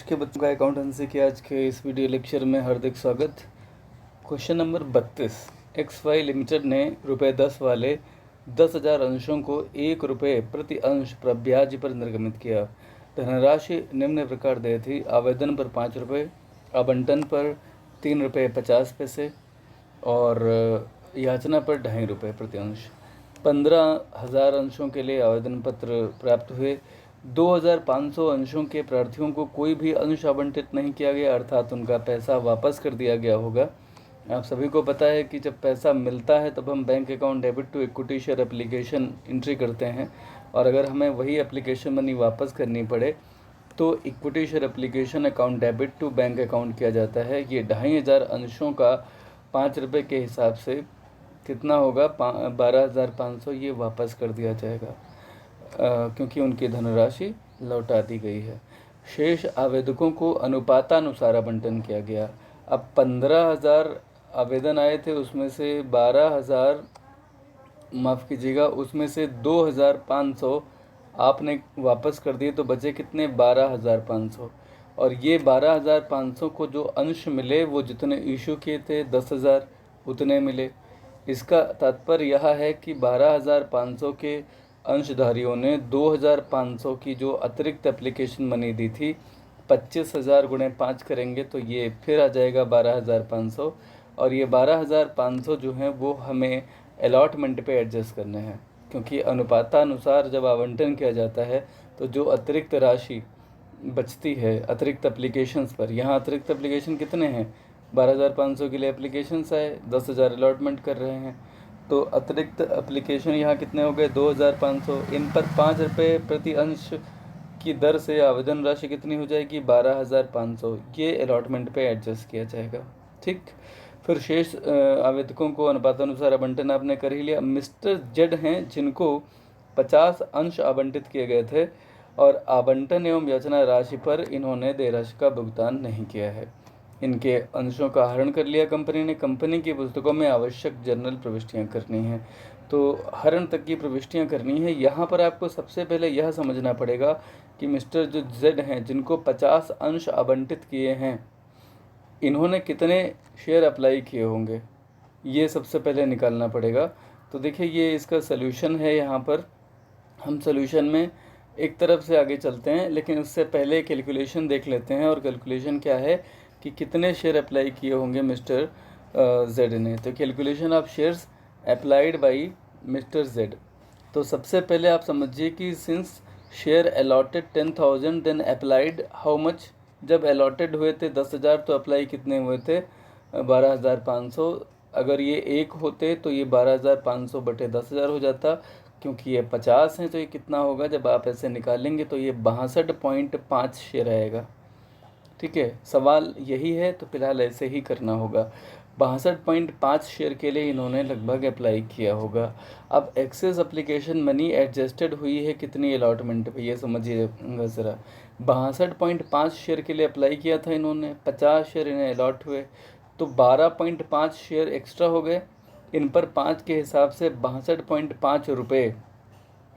के बच्चों का अकाउंटेंसी के आज के इस वीडियो लेक्चर में हार्दिक स्वागत। Question number 32। X Y limited ने ₹10 वाले 10,000 अंशों को ₹1 प्रति अंश पर ब्याज पर निर्गमित किया। धनराशि निम्न प्रकार दी थी: आवेदन पर ₹5, आवंटन पर ₹3.50 और याचना पर ₹2.5 प्रति अंश। 15,000 अंशों के लिए आवेदन पत्र प्राप्त हुए। 2,500 अंशों के प्रार्थियों को कोई भी अंश आवंटित नहीं किया गया, अर्थात उनका पैसा वापस कर दिया गया होगा। आप सभी को पता है कि जब पैसा मिलता है तब हम bank account debit to equity share application entry करते हैं, और अगर हमें वही एप्लीकेशन मनी वापस करनी पड़े तो equity share application account debit to bank account किया जाता है। ये 2,500 अंशों का ₹5 के हिसाब से कितना होगा, 12,500 ये वापस कर दिया जाएगा क्योंकि उनकी धनराशि लौटा दी गई है। शेष आवेदकों को अनुपातानुसार आवंटन किया गया। अब 15,000 आवेदन आए थे, उसमें से 12,000 माफ़ कीजिएगा, उसमें से 2,500 आपने वापस कर दिए, तो बचे कितने, 12,500। और ये 12,500 को जो अंश मिले वो जितने इशू किए थे 10,000 उतने मिले। इसका तात्पर्य यह है कि 12,500 के अंशधारियों ने 2,500 की जो अतिरिक्त एप्लीकेशन मनी दी थी, 25,000 × 5 करेंगे तो ये फिर आ जाएगा 12,500, और ये 12,500 जो हैं वो हमें अलॉटमेंट पे एडजस्ट करने हैं, क्योंकि अनुपातानुसार जब आवंटन किया जाता है तो जो अतिरिक्त राशि बचती है अतिरिक्त एप्लीकेशंस पर, यहाँ अतिरिक्त एप्लीकेशन कितने हैं, 12,500 के लिए एप्लीकेशंस आए, 10,000 अलॉटमेंट कर रहे हैं, तो अतिरिक्त एप्लीकेशन यहाँ कितने हो गए, 2,500। इन पर ₹5 प्रति अंश की दर से आवेदन राशि कितनी हो जाएगी, 12,500। ये अलॉटमेंट पे एडजस्ट किया जाएगा। ठीक, फिर शेष आवेदकों को अनुपातानुसार आवंटन आपने कर ही लिया। मिस्टर जेड हैं जिनको 50 अंश आवंटित किए गए थे, और आवंटन एवं याचना राशि पर इन्होंने देय राशि का भुगतान नहीं किया है। इनके अंशों का हरण कर लिया कंपनी ने। कंपनी की पुस्तकों में आवश्यक जर्नल प्रविष्टियां करनी हैं, तो हरण तक की प्रविष्टियां करनी है। यहाँ पर आपको सबसे पहले यह समझना पड़ेगा कि मिस्टर जो जेड हैं जिनको 50 अंश आवंटित किए हैं, इन्होंने कितने शेयर अप्लाई किए होंगे, ये सबसे पहले निकालना पड़ेगा। तो देखिए ये इसका सल्यूशन है। यहाँ पर हम सल्यूशन में एक तरफ से आगे चलते हैं, लेकिन उससे पहले कैलकुलेशन देख लेते हैं। और कैलकुलेशन क्या है कि कितने शेयर अप्लाई किए होंगे मिस्टर जेड ने। तो calculation of shares applied by mister Z. तो सबसे पहले आप समझिए कि since share allotted 10,000 then applied how much. जब अलॉटेड हुए थे 10,000 तो अप्लाई कितने हुए थे, 12,500। अगर ये 1 होते तो ये 12,500 बटे 10,000 हो जाता, क्योंकि ये 50 हैं तो ये कितना होगा, जब आप ऐसे निकालेंगे तो ये 62.5 शेयर आएगा। ठीक है, सवाल यही है तो फिलहाल ऐसे ही करना होगा। 62.5 शेयर के लिए इन्होंने लगभग अप्लाई किया होगा। अब एक्सेस एप्लीकेशन मनी एडजस्टेड हुई है कितनी अलॉटमेंट पे, ये समझिएगा ज़रा। 62.5 शेयर के लिए अप्लाई किया था इन्होंने, 50 शेयर इन्हें अलॉट हुए, तो 12.5 शेयर एक्स्ट्रा हो गए। इन पर 5 के हिसाब से ₹62.5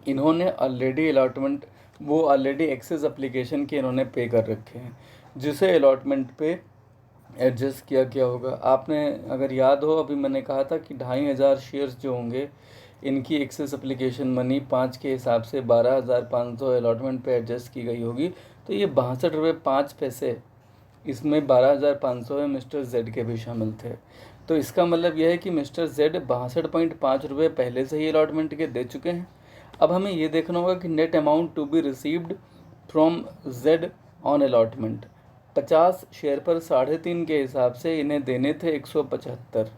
इन्होंने ऑलरेडी अलॉटमेंट, वो ऑलरेडी एक्सेस एप्लीकेशन के इन्होंने पे कर रखे हैं, जिसे अलॉटमेंट पे एडजस्ट किया गया होगा। आपने अगर याद हो, अभी मैंने कहा था कि 2,500 शेयर्स जो होंगे इनकी एक्सेस एप्लीकेशन मनी 5 के हिसाब से 12,500 अलॉटमेंट पे एडजस्ट की गई होगी। तो ये ₹62.05 इसमें 12,500 है, मिस्टर जेड के भी शामिल थे। तो इसका मतलब यह है कि मिस्टर जेड ₹62.5 पहले से ही अलॉटमेंट के दे चुके हैं। अब हमें ये देखना होगा कि net amount to be received from Z on allotment. 50 share पर 3.5 के हिसाब से इन्हें देने थे 175।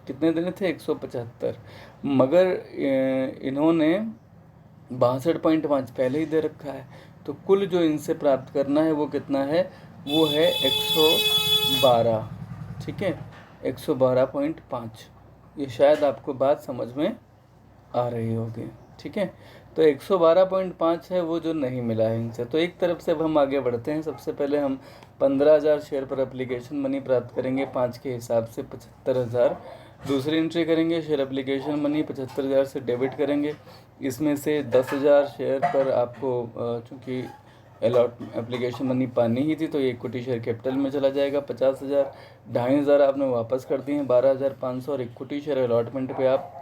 कितने देने थे, 175, मगर इन्होंने 62.5 पहले ही दे रखा है। तो कुल जो इनसे प्राप्त करना है वो कितना है, वो है 112। ठीक है, 112.5। ये शायद आपको बात समझ में आ रही होगी। ठीक है, तो 112.5 है वो जो नहीं मिला है इनसे। तो एक तरफ से अब हम आगे बढ़ते हैं। सबसे पहले हम 15,000 शेयर पर एप्लीकेशन मनी प्राप्त करेंगे, 5 के हिसाब से 75,000। दूसरी एंट्री करेंगे, शेयर एप्लीकेशन मनी 75,000 से डेबिट करेंगे। इसमें से 10,000 शेयर पर आपको चूँकि एप्लीकेशन मनी पानी ही थी, तो ये इक्विटी शेयर कैपिटल में चला जाएगा 50,000। 2,500 आपने वापस कर दिए हैं, 12,500, और इक्विटी शेयर अलॉटमेंट पे आप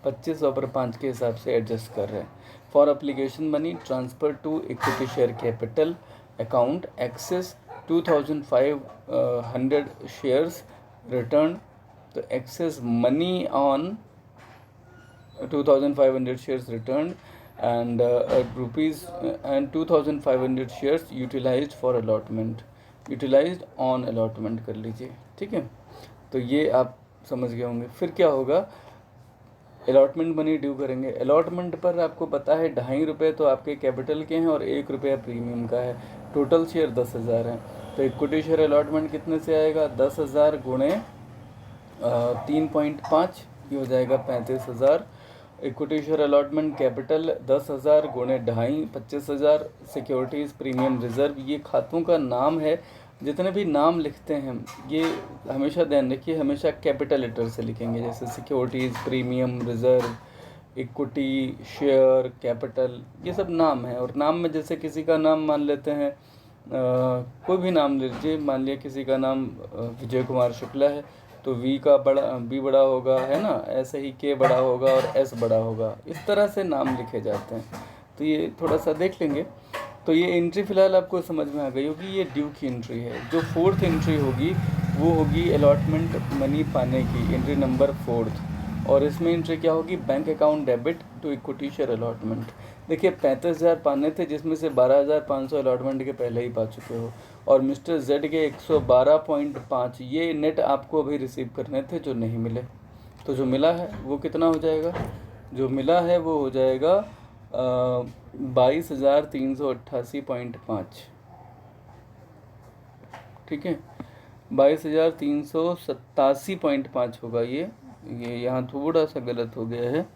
25/5 के हिसाब से एडजस्ट कर रहे हैं। For application money transfer to equity share capital account excess 2,500 shares return, तो excess money on 2,500 shares returned and rupees and 2,500 shares utilized for allotment, utilized on allotment कर लीजिए, ठीक है। तो ये आप समझ गए होंगे। फिर क्या होगा, अलॉटमेंट मनी ड्यू करेंगे। अलॉटमेंट पर आपको पता है 2.5 रुपये तो आपके कैपिटल के हैं और 1 रुपया प्रीमियम का है। टोटल शेयर 10,000 हैं, तो इक्विटी शेयर अलॉटमेंट कितने से आएगा, 10,000 गुणे 3.5, ये हो जाएगा 35,000। इक्विटी शेयर अलॉटमेंट कैपिटल 10,000 गुणे 2.5, 25,000। सिक्योरिटीज़ प्रीमियम रिजर्व, ये खातों का नाम है। जितने भी नाम लिखते हैं ये हमेशा ध्यान रखिए, हमेशा कैपिटल लेटर से लिखेंगे, जैसे securities premium reserve, equity share capital, ये सब नाम है। और नाम में जैसे किसी का नाम मान लेते हैं, कोई भी नाम ले लीजिए, मान लिया किसी का नाम विजय कुमार शुक्ला है, तो वी का बी बड़ा होगा, है ना, ऐसे ही के बड़ा होगा और एस बड़ा होगा, इस तरह से नाम लिखे जाते हैं। तो ये थोड़ा सा देख लेंगे। तो ये एंट्री फ़िलहाल आपको समझ में आ गई होगी, ये ड्यू की एंट्री है। जो 4th एंट्री होगी वो होगी अलॉटमेंट मनी पाने की, एंट्री नंबर 4th। और इसमें एंट्री क्या होगी, bank account debit to equity share allotment. देखिए 35,000 पाने थे, जिसमें से 12,500 अलॉटमेंट के पहले ही पा चुके हो, और मिस्टर जेड के 112.5 ये नेट आपको अभी रिसीव करने थे जो नहीं मिले। तो जो मिला है वो कितना हो जाएगा, जो मिला है वो हो जाएगा 22,388.5, ठीक है, 22,387.5 होगा। ये यहाँ थोड़ा सा गलत हो गया है,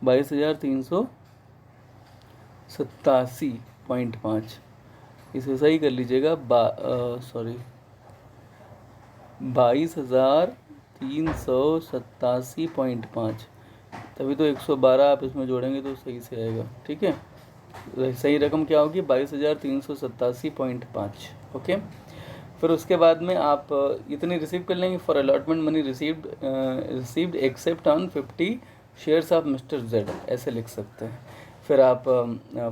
22,387.5, इसे सही कर लीजिएगा। 22,387.5, तभी तो 112 आप इसमें जोड़ेंगे तो सही से आएगा, ठीक है। सही रकम क्या होगी, 22,387.5, ओके। फिर उसके बाद में आप इतनी रिसीव कर लेंगे। For allotment money received except on 50 shares of mister Z, ऐसे लिख सकते हैं। फिर आप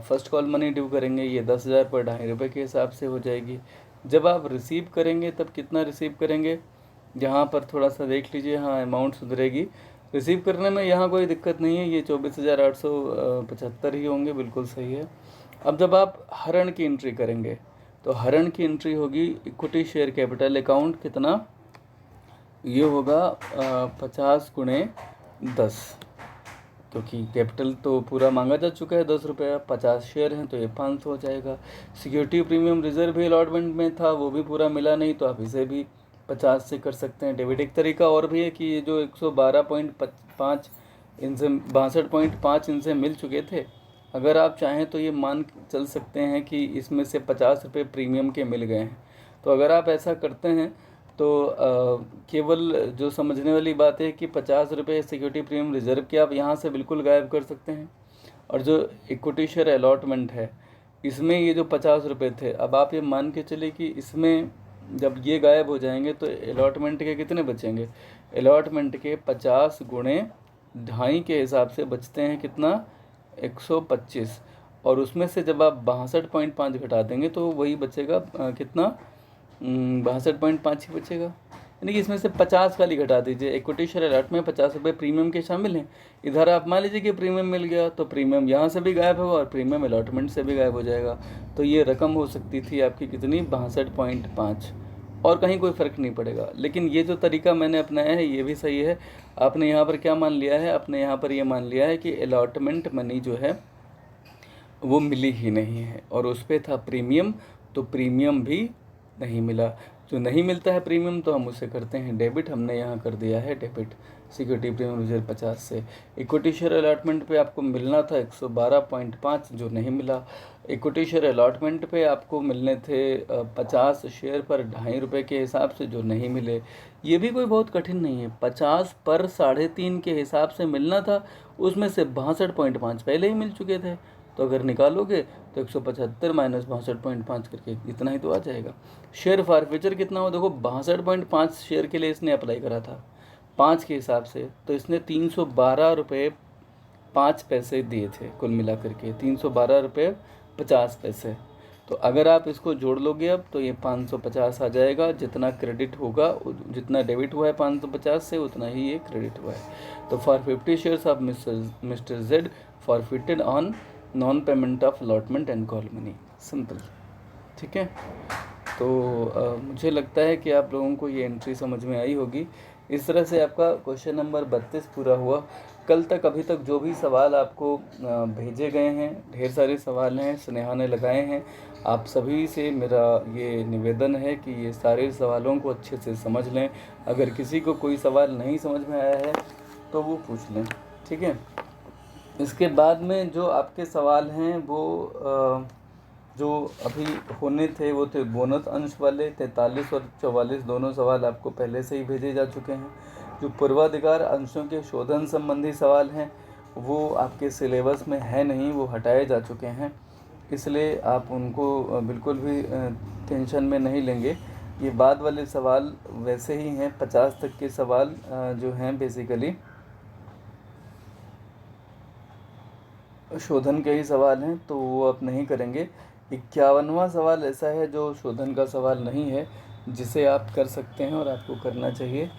फर्स्ट कॉल मनी ड्यू करेंगे, ये 10,000 पर 2.5 रुपये के हिसाब से हो जाएगी। जब आप रिसीव करेंगे तब कितना रिसीव करेंगे, यहाँ पर थोड़ा सा देख लीजिए, हाँ अमाउंट सुधरेगी। रिसीव करने में यहाँ कोई दिक्कत नहीं है, ये 24,875 ही होंगे, बिल्कुल सही है। अब जब आप हरण की एंट्री करेंगे तो हरण की एंट्री होगी इक्विटी शेयर कैपिटल अकाउंट, कितना, ये होगा 50 गुणे 10, क्योंकि कैपिटल तो पूरा मांगा जा चुका है 10 रुपया, 50 शेयर हैं तो ये 500 हो जाएगा। सिक्योरिटी प्रीमियम रिजर्व भी अलॉटमेंट में था, वो भी पूरा मिला नहीं, तो आप इसे भी 50 से कर सकते हैं डेबिट। एक तरीका और भी है कि ये जो 112.5 इनसे 62.5 इनसे मिल चुके थे, अगर आप चाहें तो ये मान चल सकते हैं कि इसमें से 50 रुपये प्रीमियम के मिल गए हैं। तो अगर आप ऐसा करते हैं तो केवल जो समझने वाली बात है कि 50 रुपये सिक्योरिटी प्रीमियम रिजर्व के आप यहाँ से बिल्कुल गायब कर सकते हैं, और जो इक्विटी शेयर अलॉटमेंट है इसमें ये जो 50 रुपये थे, अब आप ये मान के चले कि इसमें जब ये गायब हो जाएंगे तो अलॉटमेंट के कितने बचेंगे, अलॉटमेंट के 50 गुणे 2.5 के हिसाब से बचते हैं कितना, 125, और उसमें से जब आप 62.5 घटा देंगे तो वही बचेगा कितना, 62.5 ही बचेगा। यानी कि इसमें से 50 वाली घटा दीजिए। इक्विटी शेयर अलॉट में 50 रुपये प्रीमियम के शामिल हैं। इधर आप मान लीजिए कि प्रीमियम मिल गया तो प्रीमियम यहाँ से भी गायब होगा और प्रीमियम अलॉटमेंट से भी गायब हो जाएगा। तो ये रकम हो सकती थी आपकी कितनी, 62.5, और कहीं कोई फ़र्क नहीं पड़ेगा। लेकिन ये जो तरीका मैंने अपनाया है ये भी सही है। आपने यहाँ पर क्या मान लिया है, आपने यहाँ पर ये मान लिया है कि अलॉटमेंट मनी जो है वो मिली ही नहीं है, और उस पर था प्रीमियम, तो प्रीमियम भी नहीं मिला। जो नहीं मिलता है प्रीमियम तो हम उसे करते हैं डेबिट, हमने यहाँ कर दिया है डेबिट सिक्योरिटी प्रीमियम रिजर्व 50 से। इक्विटी शेयर अलॉटमेंट पे आपको मिलना था 112.5, जो नहीं मिला। इक्विटी शेयर अलॉटमेंट पे आपको मिलने थे 50 शेयर पर 2.5 रुपये के हिसाब से, जो नहीं मिले। ये भी कोई बहुत कठिन नहीं है, 50 पर 3.5 के हिसाब से मिलना था, उसमें से 62.5 पहले ही मिल चुके थे। तो अगर निकालोगे तो 175 माइनस 62.5 करके इतना ही तो आ जाएगा। शेयर फॉरफीचर कितना हो, देखो 62.5 शेयर के लिए इसने अप्लाई करा था 5 के हिसाब से, तो इसने 312 रुपये 5 पैसे दिए थे, कुल मिला करके 312 रुपये 50 पैसे। तो अगर आप इसको जोड़ लोगे अब तो ये 550 आ जाएगा। जितना क्रेडिट होगा, जितना डेबिट हुआ है 550 से, उतना ही ये क्रेडिट हुआ है। तो for 50 shares of mister Z forfeited on non payment of allotment and call money, simple. ठीक है, तो मुझे लगता है कि आप लोगों को ये एंट्री समझ में आई होगी। इस तरह से आपका क्वेश्चन नंबर 32 पूरा हुआ। कल तक अभी तक जो भी सवाल आपको भेजे गए हैं, ढेर सारे सवाल हैं, स्नेहा ने लगाए हैं, आप सभी से मेरा ये निवेदन है कि ये सारे सवालों को अच्छे से समझ लें। अगर किसी को कोई सवाल नहीं समझ में आया है तो वो पूछ लें, ठीक है। इसके बाद में जो आपके सवाल हैं वो जो अभी होने थे वो थे बोनस अंश वाले। 43 और 44 दोनों सवाल आपको पहले से ही भेजे जा चुके हैं। जो पूर्वाधिकार अंशों के शोधन संबंधी सवाल हैं वो आपके सिलेबस में है नहीं, वो हटाए जा चुके हैं, इसलिए आप उनको बिल्कुल भी टेंशन में नहीं लेंगे। ये बाद वाले सवाल वैसे ही हैं, 50 तक के सवाल जो हैं बेसिकली शोधन के ही सवाल हैं, तो वो आप नहीं करेंगे। 51वां सवाल ऐसा है जो शोधन का सवाल नहीं है, जिसे आप कर सकते हैं और आपको करना चाहिए।